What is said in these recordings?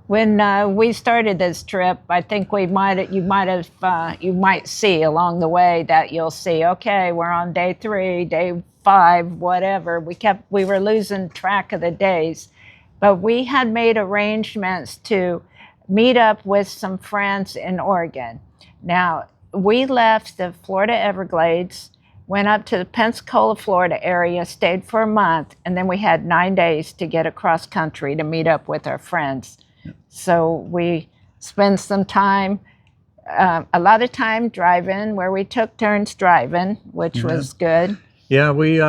When we started this trip, I think you might see along the way that you'll see, okay, we're on day 3, day 5, whatever. We were losing track of the days, but we had made arrangements to meet up with some friends in Oregon. Now, we left the Florida Everglades, went up to the Pensacola, Florida area, stayed for a month, and then we had 9 days to get across country to meet up with our friends. So we spent some time, a lot of time driving, where we took turns driving, which was good. Yeah, we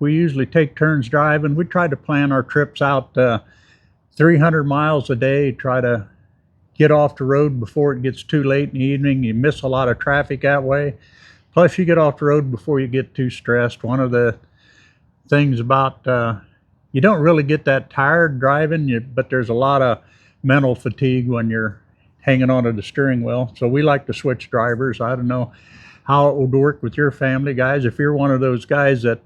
usually take turns driving. We try to plan our trips out 300 miles a day, try to get off the road before it gets too late in the evening. You miss a lot of traffic that way. Plus, you get off the road before you get too stressed. One of the things about, you don't really get that tired driving, but there's a lot of mental fatigue when you're hanging onto the steering wheel. So we like to switch drivers. I don't know how it would work with your family, guys. If you're one of those guys that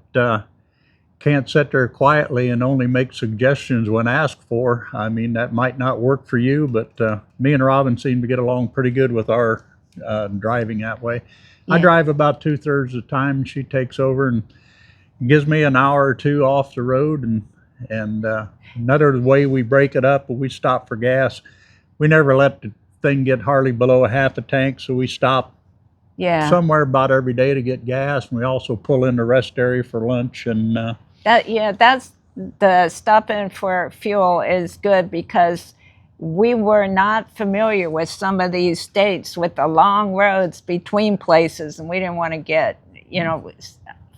can't sit there quietly and only make suggestions when asked for, I mean, that might not work for you, but me and Robin seem to get along pretty good with our driving that way. Yeah. I drive about 2/3 of the time. She takes over and gives me an hour or two off the road, and another way we break it up, we stop for gas. We never let the thing get hardly below a half a tank, so we stop somewhere about every day to get gas, and we also pull in the rest area for lunch. And that's the stopping for fuel is good, because we were not familiar with some of these states with the long roads between places, and we didn't want to get,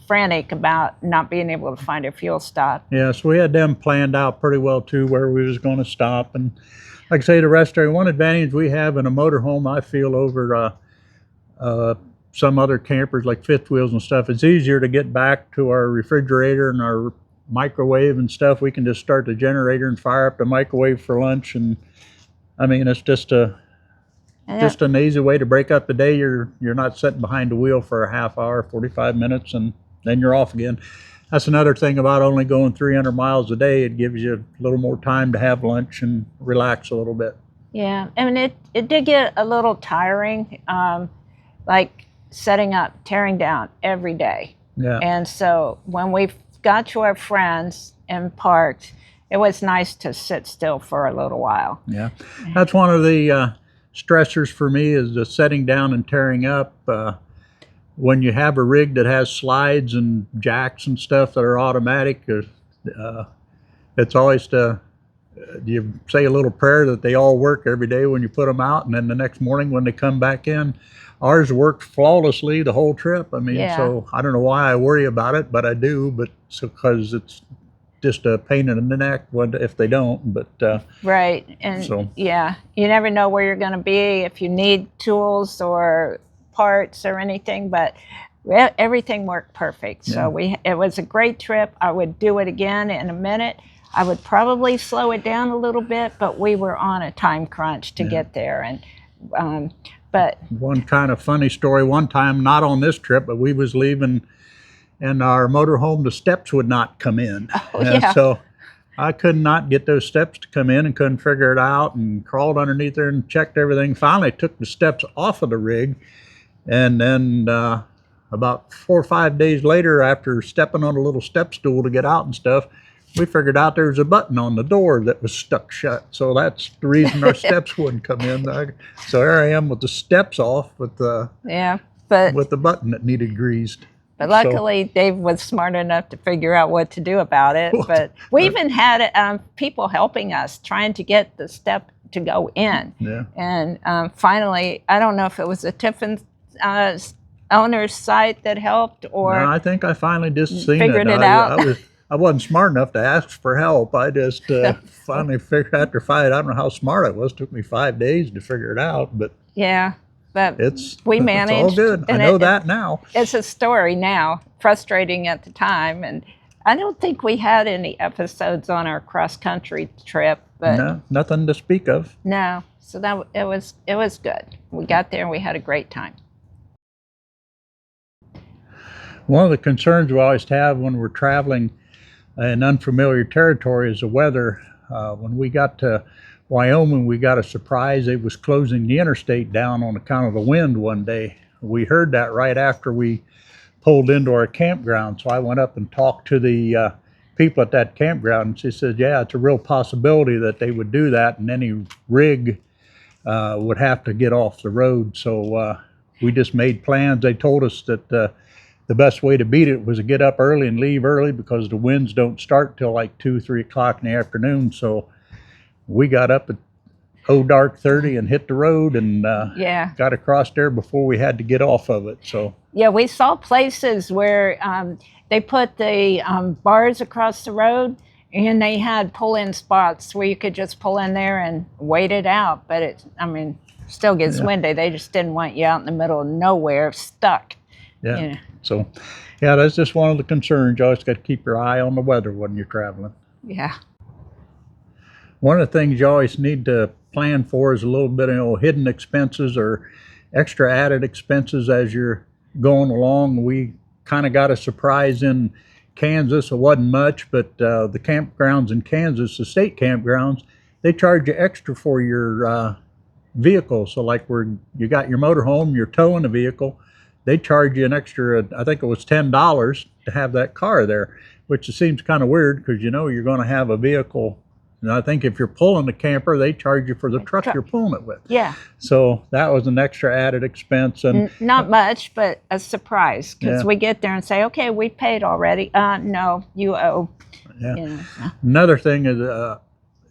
frantic about not being able to find a fuel stop. Yeah, so we had them planned out pretty well too, where we was going to stop. And like I say, the rest area, one advantage we have in a motorhome, I feel, over some other campers like fifth wheels and stuff, it's easier to get back to our refrigerator and our microwave and stuff. We can just start the generator and fire up the microwave for lunch. And I mean, it's just an easy way to break up the day. You're not sitting behind the wheel for a half hour, 45 minutes, and then you're off again. That's another thing about only going 300 miles a day. It gives you a little more time to have lunch and relax a little bit. Yeah, I mean, it did get a little tiring, like setting up, tearing down every day. Yeah. And so when we got to our friends and parked, it was nice to sit still for a little while. Yeah, that's one of the stressors for me, is the setting down and tearing up. When you have a rig that has slides and jacks and stuff that are automatic, it's always you say a little prayer that they all work every day when you put them out, and then the next morning when they come back in. Ours worked flawlessly the whole trip. I mean, so I don't know why I worry about it, but I do. But because it's just a pain in the neck if they don't. But right, and you never know where you're going to be if you need tools or parts or anything. But everything worked perfect. So it was a great trip. I would do it again in a minute. I would probably slow it down a little bit, but we were on a time crunch to get there. And but one kind of funny story, one time, not on this trip, but we was leaving in our motorhome, the steps would not come in. So I could not get those steps to come in and couldn't figure it out, and crawled underneath there and checked everything. Finally took the steps off of the rig, and then about 4 or 5 days later, after stepping on a little step stool to get out and stuff, we figured out there was a button on the door that was stuck shut. So that's the reason our steps wouldn't come in. So there I am with the steps off, with the button that needed greased. But luckily, Dave was smart enough to figure out what to do about it. But we even had people helping us, trying to get the step to go in. Yeah. And finally, I don't know if it was a Tiffin owner's site that helped, or no, I think I finally just figured it out. I wasn't smart enough to ask for help. I just finally figured, after 5, I don't know how smart I was. It took me 5 days to figure it out, but but we managed. It's all good. I know that now. It's a story now, frustrating at the time, and I don't think we had any episodes on our cross-country trip. But no, nothing to speak of. No, so it was good. We got there and we had a great time. One of the concerns we always have when we're traveling in unfamiliar territory is the weather. When we got to Wyoming, we got a surprise. It was closing the interstate down on account of the wind one day. We heard that right after we pulled into our campground. So I went up and talked to the people at that campground, and she said, yeah, it's a real possibility that they would do that, and any rig would have to get off the road. So we just made plans. They told us that the best way to beat it was to get up early and leave early, because the winds don't start till like 2-3 o'clock in the afternoon. So we got up at dark 30 and hit the road, and got across there before we had to get off of it. So yeah, we saw places where they put the bars across the road, and they had pull-in spots where you could just pull in there and wait it out. But it, I mean, still gets windy. They just didn't want you out in the middle of nowhere stuck. Yeah. You know. So yeah, that's just one of the concerns. You always got to keep your eye on the weather when you're traveling. Yeah. One of the things you always need to plan for is a little bit of hidden expenses or extra added expenses as you're going along. We kind of got a surprise in Kansas. It wasn't much, but the campgrounds in Kansas, the state campgrounds, they charge you extra for your vehicle. So like where you got your motorhome, you're towing a vehicle, they charge you an extra, I think it was $10 to have that car there, which seems kind of weird because you know you're going to have a vehicle. And I think if you're pulling a camper, they charge you for the truck you're pulling it with. Yeah. So that was an extra added expense. And not much, but a surprise, because we get there and say, okay, we paid already. No, you owe. Yeah. You know. Another thing is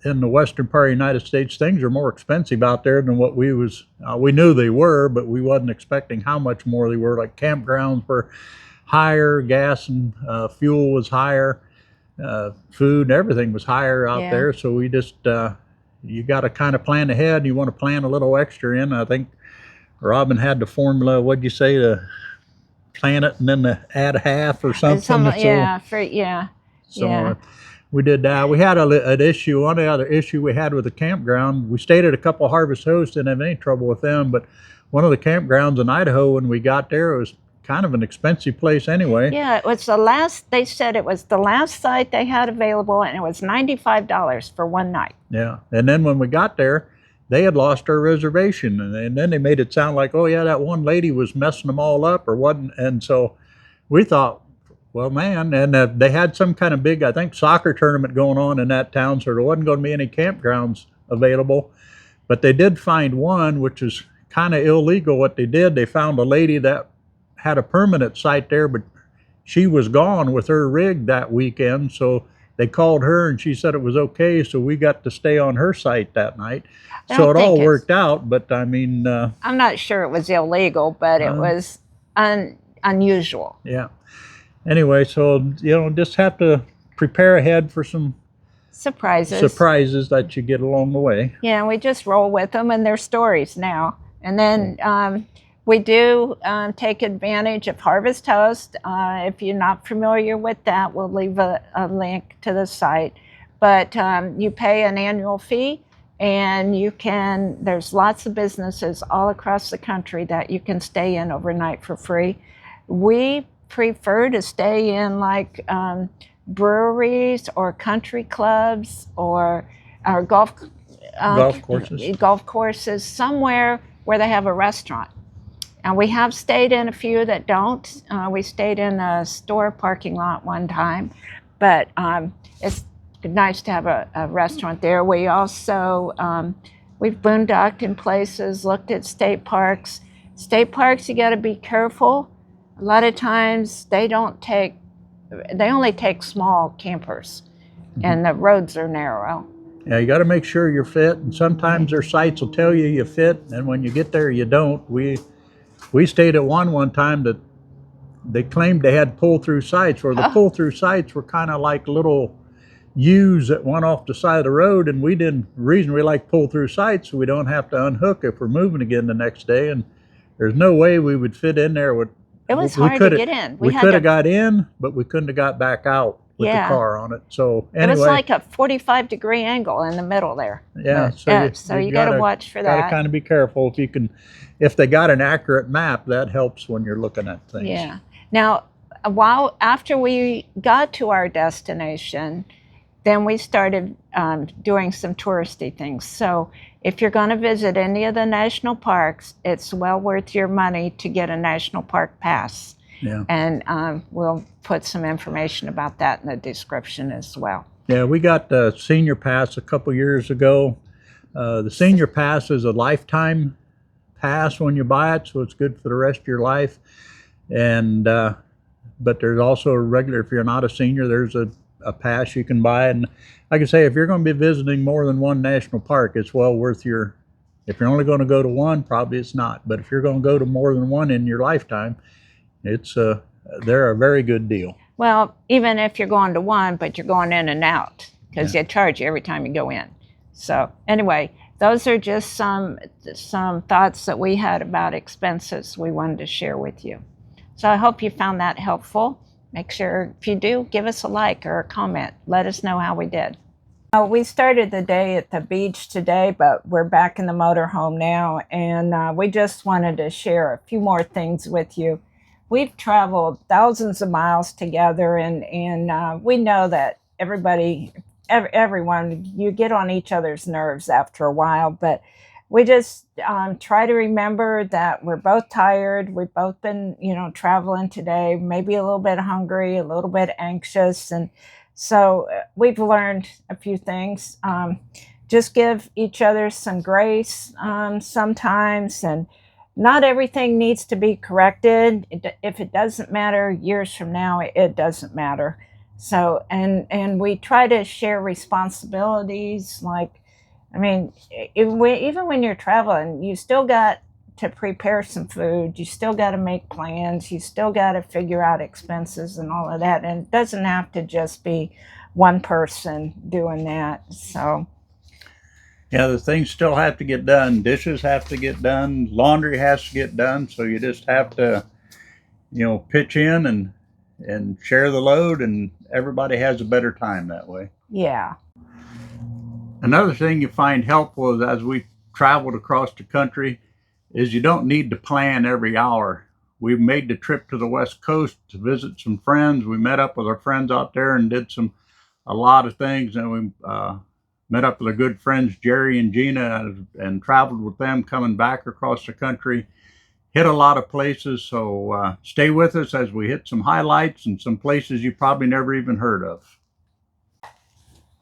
in the western part of the United States, things are more expensive out there than what we knew they were, but we wasn't expecting how much more they were. Like campgrounds were higher, gas and fuel was higher. Food and everything was higher out there, so we just you got to kind of plan ahead. You want to plan a little extra in. I think Robin had the formula. What'd you say, to plan it and then to add half or something? So we did that. We had an issue. One other issue we had with the campground. We stayed at a couple of Harvest Hosts, didn't have any trouble with them, but one of the campgrounds in Idaho, when we got there, it was kind of an expensive place anyway. Yeah, it was the last, they said it was the last site they had available, and it was $95 for one night. Yeah, and then when we got there, they had lost our reservation, and then they made it sound like, oh yeah, that one lady was messing them all up or wasn't, and so we thought, well man, and they had some kind of big, I think, soccer tournament going on in that town, so there wasn't going to be any campgrounds available, but they did find one, which is kind of illegal. What they did, they found a lady that had a permanent site there, but she was gone with her rig that weekend, so they called her and she said it was okay, so we got to stay on her site that night. So it all worked out, but I mean, I'm not sure it was illegal, but it was unusual. Yeah. Anyway, so just have to prepare ahead for some surprises that you get along the way. Yeah, we just roll with them and their stories now. And then we do take advantage of Harvest Host. If you're not familiar with that, we'll leave a link to the site. But you pay an annual fee, and there's lots of businesses all across the country that you can stay in overnight for free. We prefer to stay in like breweries or country clubs or golf courses, somewhere where they have a restaurant. And we have stayed in a few that don't. We stayed in a store parking lot one time, but it's nice to have a restaurant there. We also, we've boondocked in places, looked at state parks. State parks, you gotta be careful. A lot of times they only take small campers, and the roads are narrow. Yeah, you gotta make sure you're fit, and sometimes their sites will tell you you fit, and when you get there, you don't. We stayed at one time that they claimed they had pull-through sites, where the pull-through sites were kind of like little U's that went off the side of the road, and the reason we like pull-through sites, so we don't have to unhook if we're moving again the next day, and there's no way we would fit in there. It was hard to get in. We could have got in, but we couldn't have got back out with the car on it. So anyway. It was like a 45-degree angle in the middle there. Yeah, so you got to watch for that. Got to kind of be careful. If they got an accurate map, that helps when you're looking at things. Yeah. Now, after we got to our destination, then we started doing some touristy things. So if you're going to visit any of the national parks, it's well worth your money to get a national park pass. Yeah. And we'll put some information about that in the description as well. Yeah, we got the senior pass a couple years ago. The senior pass is a lifetime pass when you buy it, so it's good for the rest of your life. And but there's also a regular, if you're not a senior, there's a pass you can buy. And like I say, if you're going to be visiting more than one national park, it's well worth your, if you're only going to go to one, probably it's not. But if you're going to go to more than one in your lifetime, it's they're a very good deal. Well, even if you're going to one, but you're going in and out, because they charge you every time you go in. So anyway, those are just some thoughts that we had about expenses we wanted to share with you. So I hope you found that helpful. Make sure, if you do, give us a like or a comment. Let us know how we did. We started the day at the beach today, but we're back in the motorhome now, and we just wanted to share a few more things with you. We've traveled thousands of miles together, and we know that everyone, you get on each other's nerves after a while, but we just try to remember that we're both tired. We've both been, traveling today, maybe a little bit hungry, a little bit anxious. And so we've learned a few things. Just give each other some grace sometimes. And not everything needs to be corrected. If it doesn't matter years from now, it doesn't matter. So, and we try to share responsibilities. Like, I mean, even when you're traveling, you still got to prepare some food. You still got to make plans. You still got to figure out expenses and all of that. And it doesn't have to just be one person doing that. So, yeah, the things still have to get done. Dishes have to get done. Laundry has to get done. So you just have to, pitch in and share the load, and everybody has a better time that way. yeah. Another thing you find helpful is as we traveled across the country is you don't need to plan every hour. We made the trip to the West Coast to visit some friends. We met up with our friends out there and did a lot of things. And we met up with our good friends, Jerry and Gina, and traveled with them coming back across the country. Hit a lot of places. So stay with us as we hit some highlights and some places you probably never even heard of.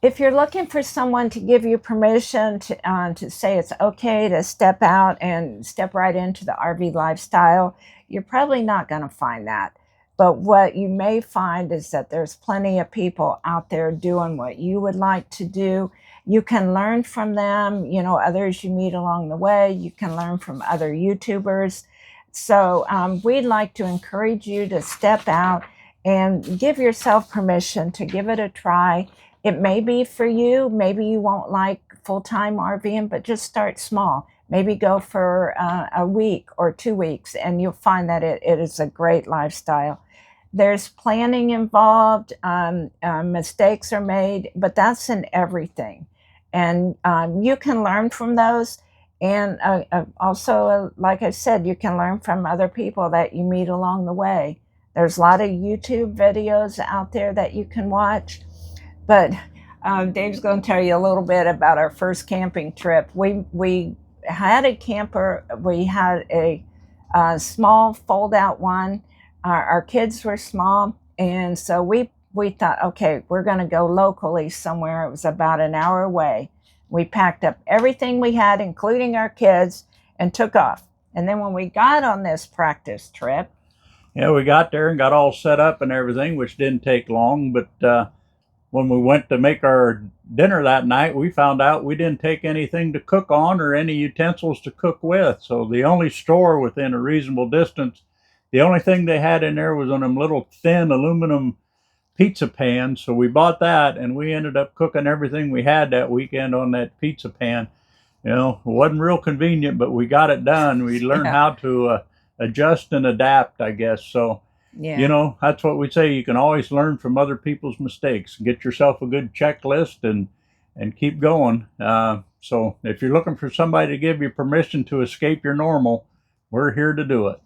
If you're looking for someone to give you permission to say it's okay to step out and step right into the RV lifestyle, you're probably not going to find that. But what you may find is that there's plenty of people out there doing what you would like to do. You can learn from them, others you meet along the way. You can learn from other YouTubers. So we'd like to encourage you to step out and give yourself permission to give it a try. It may be for you. Maybe you won't like full-time RVing, but just start small. Maybe go for a week or 2 weeks, and you'll find that it is a great lifestyle. There's planning involved. Mistakes are made, but that's in everything. And you can learn from those. And also, like I said, you can learn from other people that you meet along the way. There's a lot of YouTube videos out there that you can watch. But Dave's going to tell you a little bit about our first camping trip. We had a camper. We had a small fold-out one. Our kids were small, and so we thought, okay, we're going to go locally somewhere. It was about an hour away. We packed up everything we had, including our kids, and took off. And then when we got on this practice trip, yeah, we got there and got all set up and everything, which didn't take long, but when we went to make our dinner that night, we found out we didn't take anything to cook on or any utensils to cook with. So the only store within a reasonable distance, the only thing they had in there was on them little thin aluminum pizza pans. So we bought that, and we ended up cooking everything we had that weekend on that pizza pan. It wasn't real convenient, but we got it done. We learned how to adjust and adapt, I guess. So yeah. That's what we say. You can always learn from other people's mistakes. Get yourself a good checklist and keep going. So if you're looking for somebody to give you permission to escape your normal, we're here to do it.